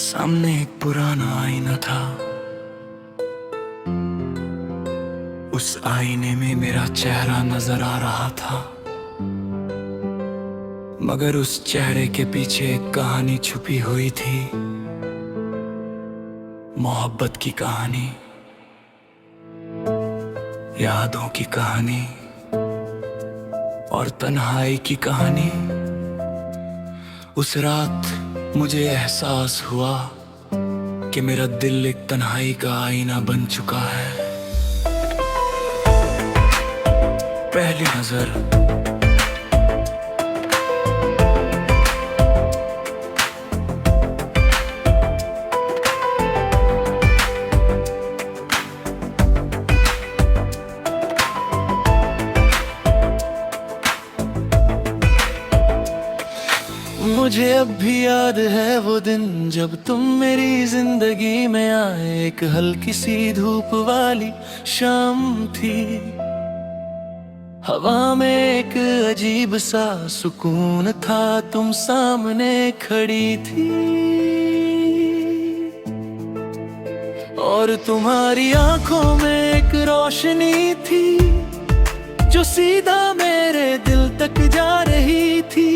सामने एक पुराना आईना था। उस आईने में मेरा चेहरा नजर आ रहा था, मगर उस चेहरे के पीछे एक कहानी छुपी हुई थी। मोहब्बत की कहानी, यादों की कहानी और तन्हाई की कहानी। उस रात मुझे एहसास हुआ कि मेरा दिल एक तन्हाई का आईना बन चुका है। पहली नजर मुझे अब भी याद है वो दिन जब तुम मेरी जिंदगी में आए। एक हल्की सी धूप वाली शाम थी, हवा में एक अजीब सा सुकून था। तुम सामने खड़ी थी और तुम्हारी आंखों में एक रोशनी थी जो सीधा मेरे दिल तक जा रही थी।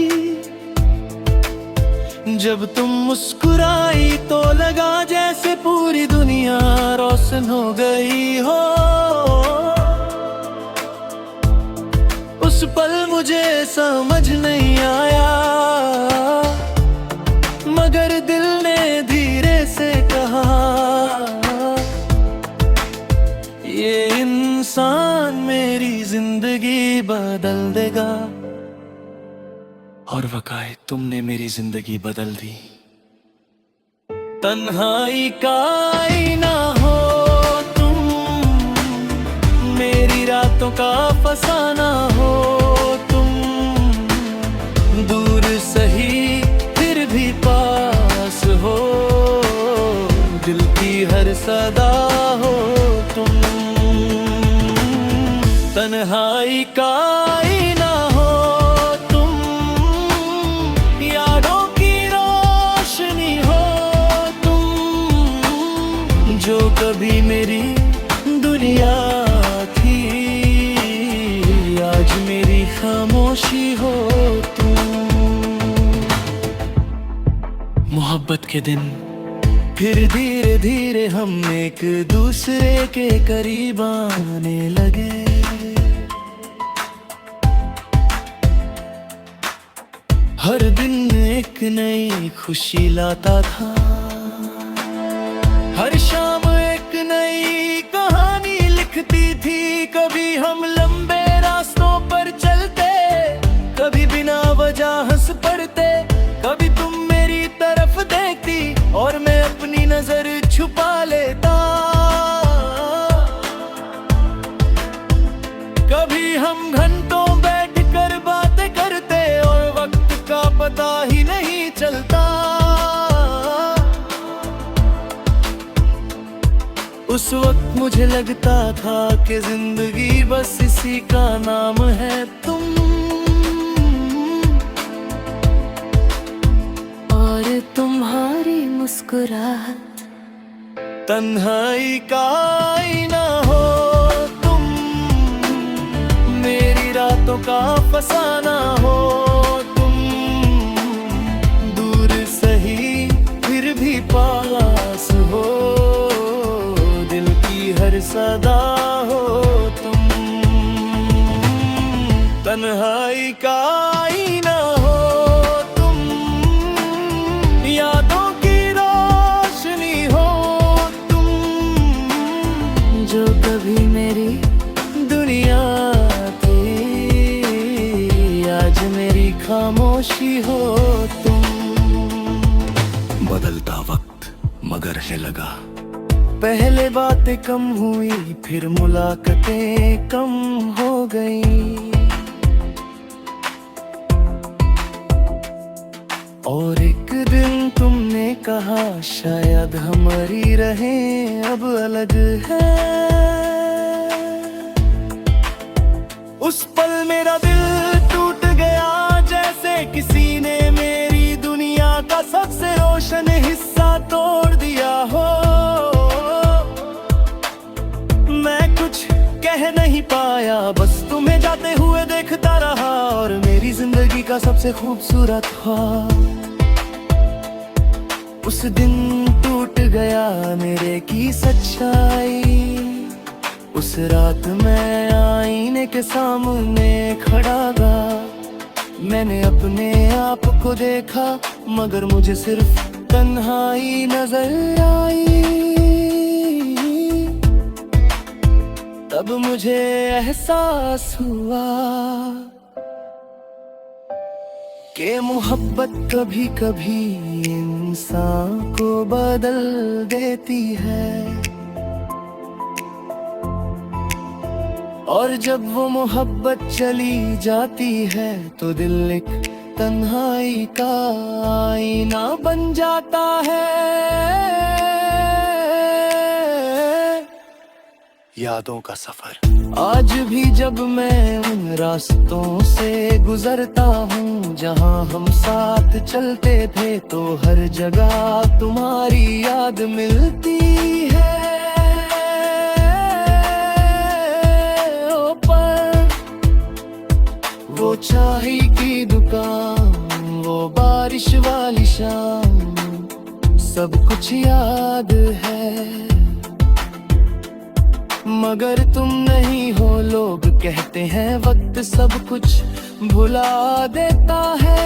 जब तुम मुस्कुराई तो लगा जैसे पूरी दुनिया रोशन हो गई हो। उस पल मुझे समझ नहीं आया, मगर दिल ने धीरे से कहा, ये इंसान मेरी जिंदगी बदल देगा। और वकाए तुमने मेरी जिंदगी बदल दी। तन्हाई का आईना हो तुम, मेरी रातों का फसाना हो तुम। दूर सही फिर भी पास हो, दिल की हर सदा हो तुम। तन्हाई का आईना हो तुम, यादों की रोशनी हो तुम। जो कभी मेरी दुनिया थी, आज मेरी खामोशी हो तुम। मोहब्बत के दिन फिर धीरे धीरे हम एक दूसरे के करीब आने लगे। हर दिन एक नई खुशी लाता था, हर शाम एक नई कहानी लिखती थी। कभी हम लंबे रास्तों पर चलते, कभी बिना वजह हंस पड़ते। कभी तुम मेरी तरफ देखती और मैं अपनी नजर छुपा लेता। कभी हम घंटों बैठ कर बातें करते और वक्त का पता ही नहीं चलता। उस वक्त मुझे लगता था कि जिंदगी बस इसी का नाम है तुम। और तुम्हारी मुस्कुराहट, तन्हाई का आईना हो तुम, मेरी रातों का फसाना हो तुम। दूर सही फिर भी पास हो, दिल की हर सदा हो तुम। तन्हाई का आईना हो तुम, यादों की रोशनी हो तुम। जो कभी मेरी दुनिया मेरी खामोशी हो तुम। बदलता वक्त मगर है लगा, पहले बातें कम हुई फिर मुलाकातें कम हो गई। और एक दिन तुमने कहा शायद हमारी रहें अब अलग है। उस पल मेरा दिल टूट गया, जैसे किसी ने मेरी दुनिया का सबसे रोशन हिस्सा तो का सबसे खूबसूरत ख्वाब उस दिन टूट गया मेरे की सच्चाई। उस रात मैं आईने के सामने खड़ा था, मैंने अपने आप को देखा मगर मुझे सिर्फ तन्हाई नजर आई। तब मुझे एहसास हुआ कि मोहब्बत कभी कभी इंसान को बदल देती है, और जब वो मोहब्बत चली जाती है तो दिल एक तन्हाई का आईना बन जाता है। यादों का सफर आज भी जब मैं उन रास्तों से गुजरता हूँ जहाँ हम साथ चलते थे, तो हर जगह तुम्हारी याद मिलती है। ओ पर वो चाय की दुकान, वो बारिश वाली शाम, सब कुछ याद है मगर तुम नहीं हो। लोग कहते हैं वक्त सब कुछ भुला देता है,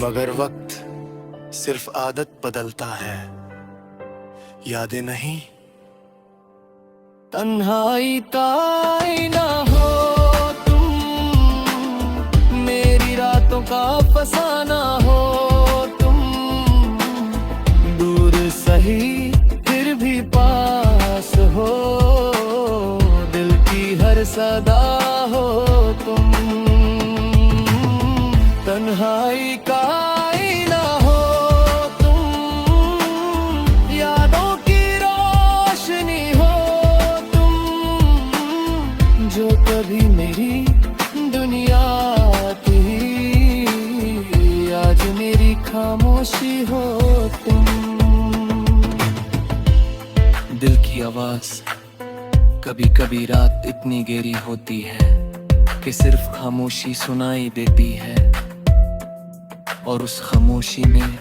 मगर वक्त सिर्फ आदत बदलता है, यादें नहीं। तन्हाई का आईना हो तुम, मेरी रातों का फसाना हो तुम, दूर सही फिर भी पास हो, दिल की हर सदा हो तुम। तन्हाई का आईना हो तुम, यादों की रोशनी हो तुम, जो कभी मेरी दुनिया थी, आज मेरी खामोशी हो तुम। दिल की आवाज कभी कभी रात इतनी गहरी होती है कि सिर्फ खामोशी सुनाई देती है, और उस खामोशी में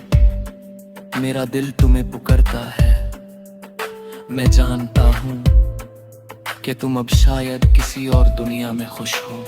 मेरा दिल तुम्हें पुकारता है। मैं जानता हूँ कि तुम अब शायद किसी और दुनिया में खुश हो।